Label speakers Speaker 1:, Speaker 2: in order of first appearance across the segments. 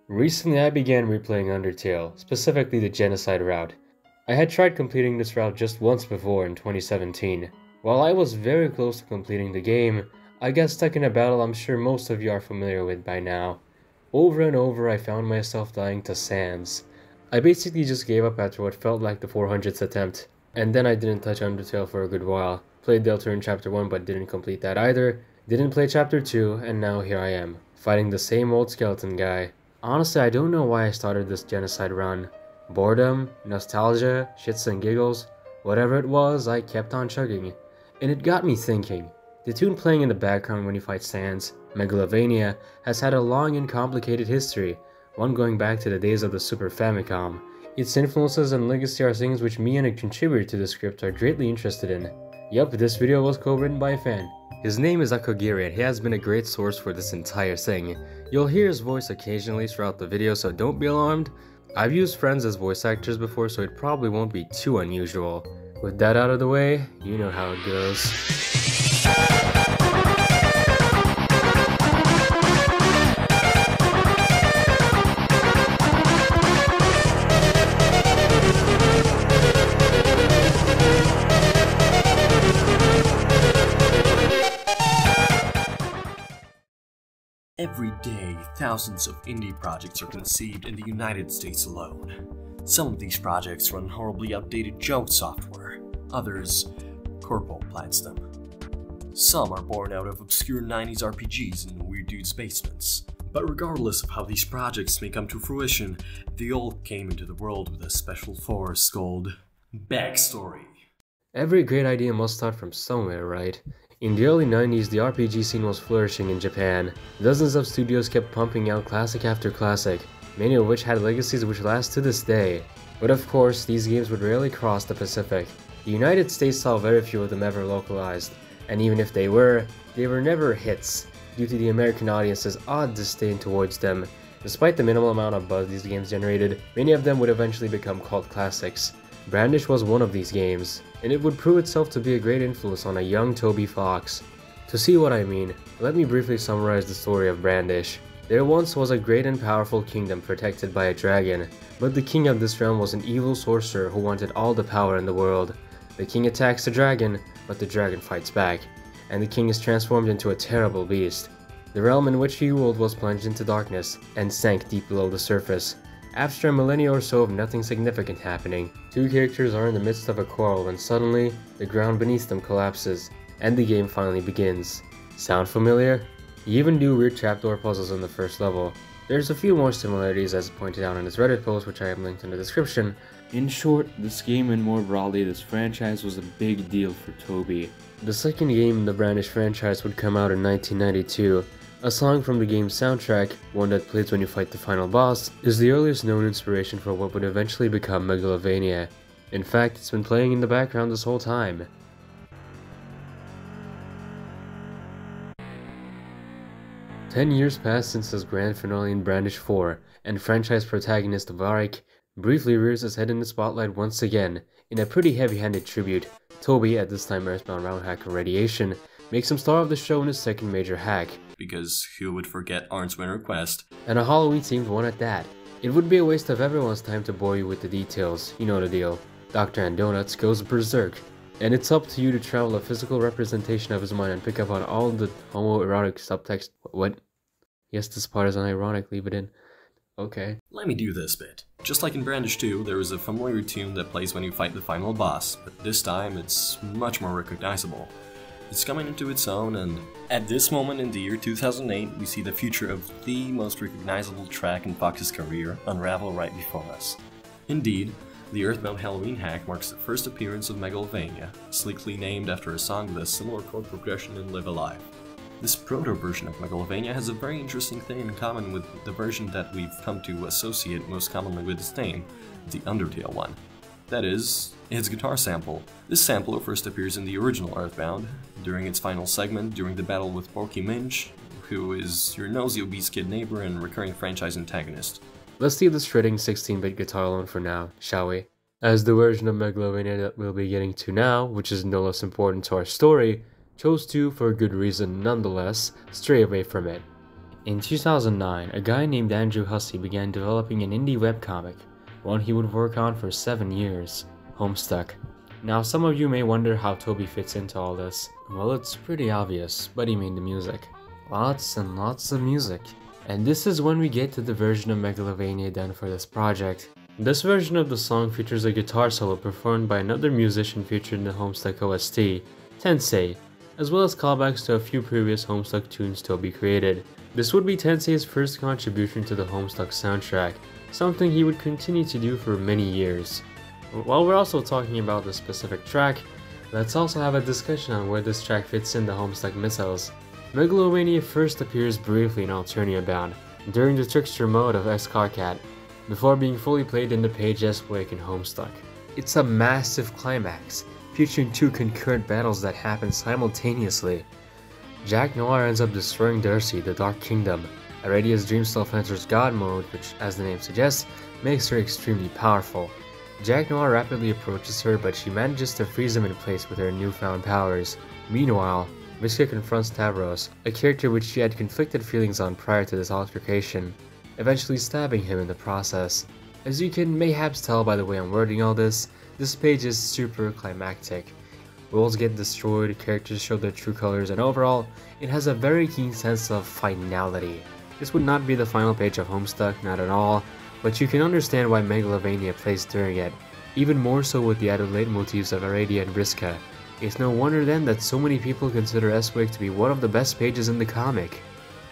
Speaker 1: Recently I began replaying Undertale, specifically the Genocide route. I had tried completing this route just once before in 2017. While I was very close to completing the game, I got stuck in a battle I'm sure most of you are familiar with by now. Over and over I found myself dying to Sans. I basically just gave up after what felt like the 400th attempt, and then I didn't touch Undertale for a good while. Played Deltarune Chapter 1 but didn't complete that either, didn't play Chapter 2, and now here I am, fighting the same old skeleton guy. Honestly, I don't know why I started this Genocide run. Boredom, nostalgia, shits and giggles, whatever it was, I kept on chugging. And it got me thinking. The tune playing in the background when you fight Sans, Megalovania, has had a long and complicated history, one going back to the days of the Super Famicom. Its influences and legacy are things which me and a contributor to the script are greatly interested in. Yup, this video was co-written by a fan. His name is Akogiri and he has been a great source for this entire thing. You'll hear his voice occasionally throughout the video, so don't be alarmed. I've used friends as voice actors before, so it probably won't be too unusual. With that out of the way, you know how it goes.
Speaker 2: Every day, thousands of indie projects are conceived in the United States alone. Some of these projects run horribly outdated joke software, others, Corpo plants them. Some are born out of obscure 90s RPGs in weird dudes' basements. But regardless of how these projects may come to fruition, they all came into the world with a special force called backstory.
Speaker 1: Every great idea must start from somewhere, right? In the early 90s, the RPG scene was flourishing in Japan. Dozens of studios kept pumping out classic after classic, many of which had legacies which last to this day. But of course, these games would rarely cross the Pacific. The United States saw very few of them ever localized, and even if they were never hits, due to the American audience's odd disdain towards them. Despite the minimal amount of buzz these games generated, many of them would eventually become cult classics. Brandish was one of these games, and it would prove itself to be a great influence on a young Toby Fox. To see what I mean, let me briefly summarize the story of Brandish. There once was a great and powerful kingdom protected by a dragon, but the king of this realm was an evil sorcerer who wanted all the power in the world. The king attacks the dragon, but the dragon fights back, and the king is transformed into a terrible beast. The realm in which he ruled was plunged into darkness, and sank deep below the surface. After a millennia or so of nothing significant happening, two characters are in the midst of a quarrel when suddenly, the ground beneath them collapses, and the game finally begins. Sound familiar? You even do weird trapdoor puzzles in the first level. There's a few more similarities as pointed out in his Reddit post, which I have linked in the description. In short, this game and more broadly this franchise was a big deal for Toby. The second game in the Brandish franchise would come out in 1992. A song from the game's soundtrack, one that plays when you fight the final boss, is the earliest known inspiration for what would eventually become Megalovania. In fact, it's been playing in the background this whole time. Ten years passed since his grand finale in Brandish 4, and franchise protagonist Varric briefly rears his head in the spotlight once again. In a pretty heavy-handed tribute, Toby, at this time Earthbound Round Hacker Radiation, makes him star of the show in his second major hack.
Speaker 2: Because who would forget Arn's Winter Quest?
Speaker 1: And a Halloween-themed one at that. It would be a waste of everyone's time to bore you with the details, you know the deal. Dr. Andonuts goes berserk. And it's up to you to travel a physical representation of his mind and pick up on all the homoerotic subtext. What? Yes, this part is unironic, leave it in. Okay.
Speaker 2: Let me do this bit. Just like in Brandish 2, there is a familiar tune that plays when you fight the final boss, but this time it's much more recognizable. It's coming into its own, and at this moment in the year 2008, we see the future of the most recognizable track in Fox's career unravel right before us. Indeed, the Earthbound Halloween hack marks the first appearance of Megalovania, sleekly named after a song with a similar chord progression in Live Alive. This proto-version of Megalovania has a very interesting thing in common with the version that we've come to associate most commonly with its name, the Undertale one. That is, its guitar sample. This sampler first appears in the original Earthbound, during its final segment during the battle with Porky Minch, who is your nosy obese kid neighbor and recurring franchise antagonist.
Speaker 1: Let's leave the shredding 16-bit guitar alone for now, shall we? As the version of Megalovania that we'll be getting to now, which is no less important to our story, chose to, for good reason nonetheless, stray away from it. In 2009, a guy named Andrew Hussey began developing an indie webcomic, one he would work on for 7 years, Homestuck. Now some of you may wonder how Toby fits into all this. Well, it's pretty obvious, but he made the music. Lots and lots of music. And this is when we get to the version of Megalovania done for this project. This version of the song features a guitar solo performed by another musician featured in the Homestuck OST, Tensei, as well as callbacks to a few previous Homestuck tunes Toby created. This would be Tensei's first contribution to the Homestuck soundtrack, something he would continue to do for many years. While we're also talking about this specific track, let's also have a discussion on where this track fits in the Homestuck mythos. Megalovania first appears briefly in Alternia Bound, during the Trickster mode of X-Carcat, before being fully played in the Page S Wake in Homestuck. It's a massive climax, featuring 2 concurrent battles that happen simultaneously. Jack Noir ends up destroying Darcy, the Dark Kingdom. Aradia's Dreamself enters God mode, which, as the name suggests, makes her extremely powerful. Jack Noir rapidly approaches her, but she manages to freeze him in place with her newfound powers. Meanwhile, Visca confronts Tavros, a character which she had conflicted feelings on prior to this altercation, eventually stabbing him in the process. As you can mayhaps tell by the way I'm wording all this page is super climactic. Worlds get destroyed, characters show their true colors, and overall, it has a very keen sense of finality. This would not be the final page of Homestuck, not at all, but you can understand why Megalovania plays during it, even more so with the added leitmotifs of Aradia and Vriska. It's no wonder then that so many people consider S-Wake to be one of the best pages in the comic.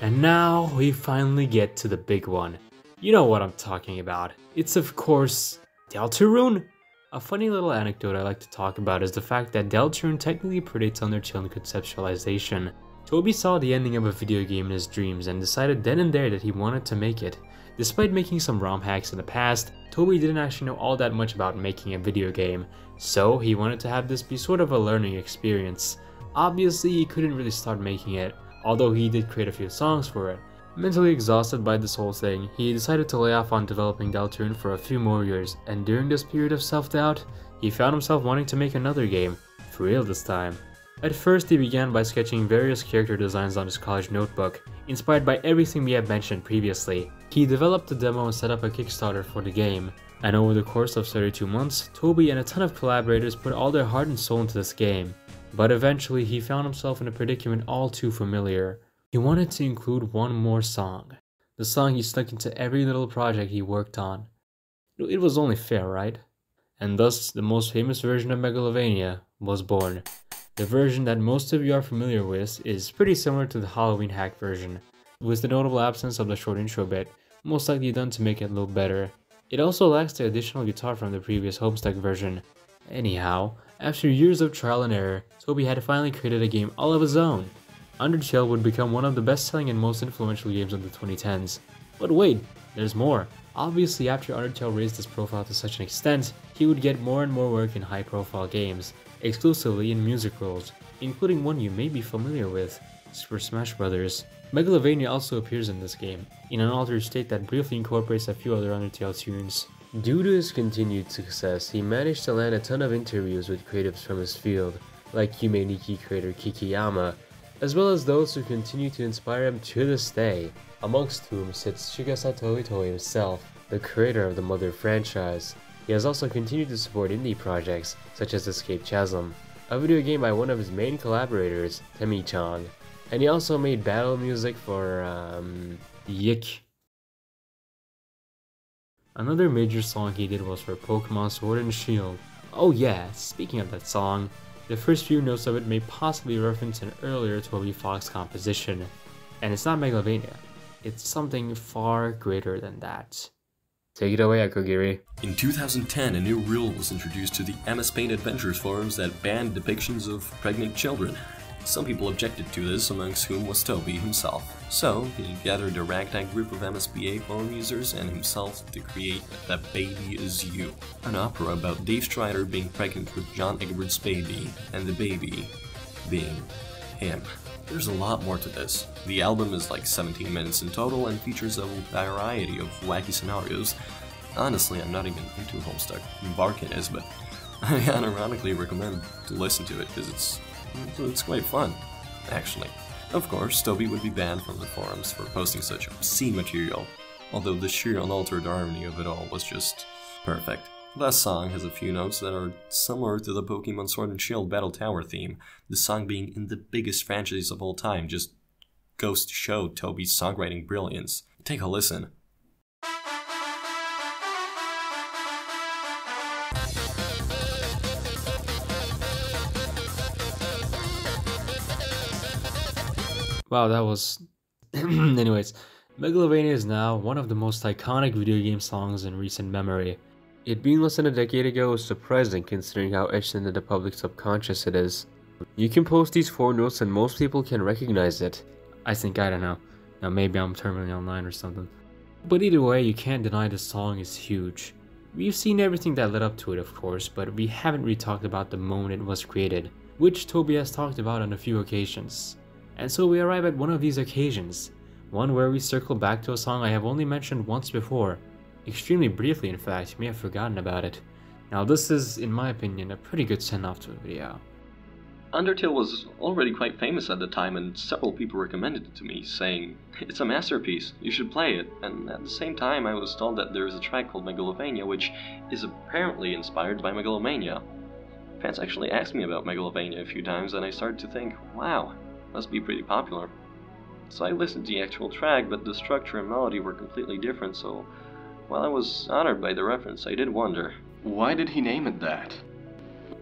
Speaker 1: And now we finally get to the big one. You know what I'm talking about. It's of course Deltarune. A funny little anecdote I like to talk about is the fact that Deltarune technically predates Undertale in conceptualization. Toby saw the ending of a video game in his dreams and decided then and there that he wanted to make it. Despite making some ROM hacks in the past, Toby didn't actually know all that much about making a video game, so he wanted to have this be sort of a learning experience. Obviously, he couldn't really start making it, although he did create a few songs for it. Mentally exhausted by this whole thing, he decided to lay off on developing Deltarune for a few more years, and during this period of self-doubt, he found himself wanting to make another game, for real this time. At first, he began by sketching various character designs on his college notebook, inspired by everything we have mentioned previously. He developed a demo and set up a Kickstarter for the game, and over the course of 32 months, Toby and a ton of collaborators put all their heart and soul into this game. But eventually, he found himself in a predicament all too familiar. He wanted to include one more song. The song he stuck into every little project he worked on. It was only fair, right? And thus, the most famous version of Megalovania was born. The version that most of you are familiar with is pretty similar to the Halloween hack version, with the notable absence of the short intro bit, most likely done to make it look better. It also lacks the additional guitar from the previous Homestuck version. Anyhow, after years of trial and error, Toby had finally created a game all of his own. Undertale would become one of the best-selling and most influential games of the 2010s. But wait, there's more. Obviously, after Undertale raised his profile to such an extent, he would get more and more work in high-profile games, exclusively in music roles, including one you may be familiar with, Super Smash Bros. Megalovania also appears in this game, in an altered state that briefly incorporates a few other Undertale tunes. Due to his continued success, he managed to land a ton of interviews with creatives from his field, like Yume Nikki creator Kikiyama, as well as those who continue to inspire him to this day, amongst whom sits Shigesato Itoi himself, the creator of the Mother franchise. He has also continued to support indie projects, such as Escape Chasm, a video game by one of his main collaborators, Temi-chan, and he also made battle music for, Yik. Another major song he did was for Pokemon Sword and Shield. Oh yeah, speaking of that song, the first few notes of it may possibly reference an earlier Toby Fox composition. And it's not Megalovania, it's something far greater than that. Take it away, Akogiri.
Speaker 2: In 2010, a new rule was introduced to the MS Paint Adventures forums that banned depictions of pregnant children. Some people objected to this, amongst whom was Toby himself. So, he gathered a ragtag group of MSPA forum users and himself to create That Baby Is You, an opera about Dave Strider being pregnant with John Egbert's baby, and the baby being him. There's a lot more to this. The album is like 17 minutes in total and features a variety of wacky scenarios. Honestly, I'm not even into Homestuck. Barkin is, but I unironically recommend to listen to it because it's quite fun, actually. Of course, Toby would be banned from the forums for posting such obscene material, although the sheer unaltered harmony of it all was just perfect. The song has a few notes that are similar to the Pokemon Sword and Shield Battle Tower theme, the song being in the biggest franchise of all time just goes to show Toby's songwriting brilliance. Take a listen.
Speaker 1: Wow, that was... Anyways, Megalovania is now one of the most iconic video game songs in recent memory. It being less than a decade ago is surprising considering how etched into the public subconscious it is. You can post these 4 notes and most people can recognize it. I don't know. Now maybe I'm terminally online or something. But either way, you can't deny the song is huge. We've seen everything that led up to it, of course, but we haven't really talked about the moment it was created, which Toby has talked about on a few occasions. And so we arrive at one of these occasions, one where we circle back to a song I have only mentioned once before. Extremely briefly, in fact, you may have forgotten about it. Now this is, in my opinion, a pretty good send-off to a video.
Speaker 2: Undertale was already quite famous at the time, and several people recommended it to me, saying, "It's a masterpiece, you should play it." And at the same time I was told that there is a track called Megalovania, which is apparently inspired by Megalomania. Fans actually asked me about Megalovania a few times, and I started to think, wow, must be pretty popular. So I listened to the actual track, but the structure and melody were completely different, so while I was honored by the reference, I did wonder, why did he name it that?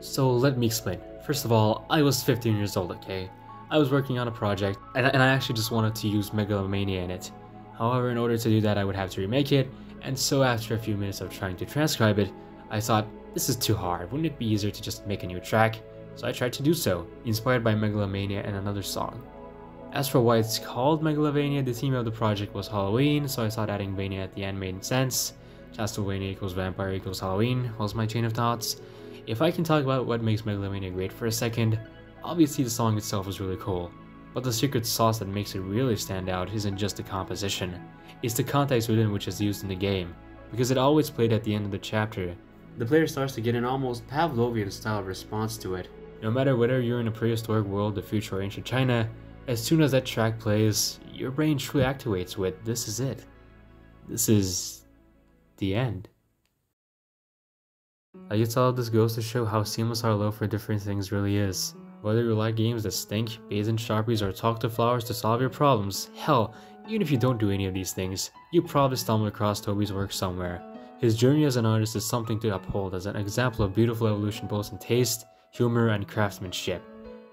Speaker 1: So let me explain. First of all, I was 15 years old, okay? I was working on a project, and I actually just wanted to use Megalomania in it. However, in order to do that, I would have to remake it, and so after a few minutes of trying to transcribe it, I thought, this is too hard, wouldn't it be easier to just make a new track? So I tried to do so, inspired by Megalomania and another song. As for why it's called Megalovania, the theme of the project was Halloween, so I thought adding Vania at the end made sense. Castlevania equals vampire equals Halloween was my chain of thoughts. If I can talk about what makes Megalovania great for a second, obviously the song itself is really cool. But the secret sauce that makes it really stand out isn't just the composition, it's the context within which is used in the game. Because it always played at the end of the chapter, the player starts to get an almost Pavlovian style response to it. No matter whether you're in a prehistoric world, the future, or ancient China, as soon as that track plays, your brain truly activates with, this is it. This is the end. I guess all of this goes to show how seamless our love for different things really is. Whether you like games that stink, bathe in Sharpies, or talk to flowers to solve your problems, hell, even if you don't do any of these things, you probably stumble across Toby's work somewhere. His journey as an artist is something to uphold as an example of beautiful evolution both in taste, humor, and craftsmanship.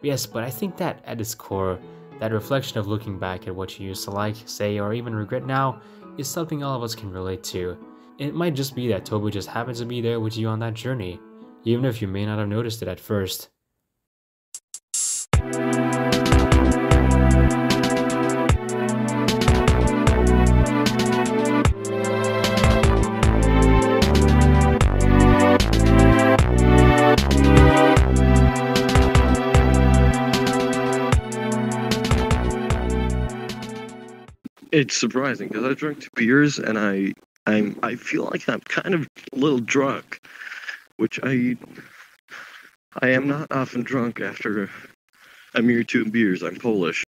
Speaker 1: Yes, but I think that at its core, that reflection of looking back at what you used to like, say, or even regret now is something all of us can relate to. It might just be that Toby just happens to be there with you on that journey, even if you may not have noticed it at first.
Speaker 3: It's surprising because I drank 2 beers and I feel like I'm kind of a little drunk, which I am not often drunk after a mere 2 beers. I'm Polish.